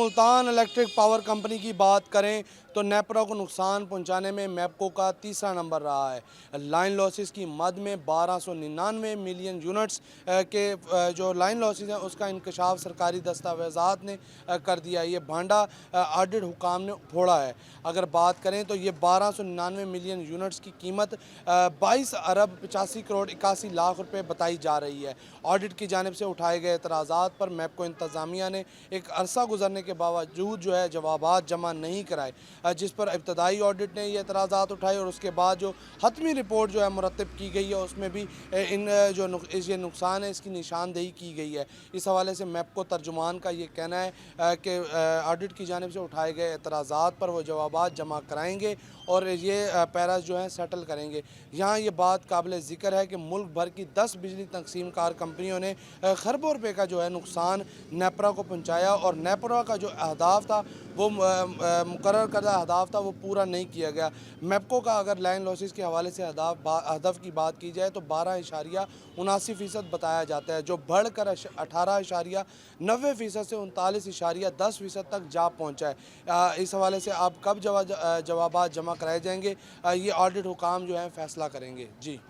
Multan electric power company की बात करें तो नेपरा को नुकसान पहुंचाने में मैप्को का तीसरा नंबर रहा है। लाइन लॉसेस की मद में 1299 मिलियन यूनिट्स के जो लाइन लॉसेस हैं उसका इंकशाफ सरकारी दस्तावेज़ात ने कर दिया। ये भांडा ऑडिट हुकाम ने फोड़ा है। अगर बात करें तो ये 1299 मिलियन यूनिट्स की कीमत 22 अरब 85 करोड़ 81 लाख रुपए बताई जा रही है। ऑडिट की जानिब से उठाए गए एतराज़ात पर मैप्को इंतज़ामिया ने एक अरसा गुजरने के बावजूद जो है जवाबात जमा नहीं कराए, जिस पर इब्तदाई ऑडिट ने ये एतराज़ात उठाए और उसके बाद जो हतमी रिपोर्ट जो है मुरतब की गई है उसमें भी इन जो ये नुकसान है इसकी निशानदेही की गई है। इस हवाले से मैप्को तर्जुमान का ये कहना है कि ऑडिट की जानिब से उठाए गए एतराज़ात पर वो जवाबात जमा कराएँगे और ये पैराज जो हैं सेटल करेंगे। यहाँ ये बात काबिल ज़िक्र है कि मुल्क भर की 10 बिजली तकसीम कार कंपनियों ने खरबों रुपये का जो है नुकसान नेपरा को पहुँचाया और नेपरा का जो अहदाफ था वो मुकर्रर करदा अहदाफ था वो पूरा नहीं किया गया। मैप्को का अगर लाइन लॉसेस के हवाले से अहदफ की बात की जाए तो 12.79% बताया जाता है, जो बढ़ कर 18.90% से 39.10% तक जा पहुँचा है। इस हवाले से आप कब जवाबात जमा कराए जाएंगे, ये ऑडिट हुकाम जो है फ़ैसला करेंगे। जी।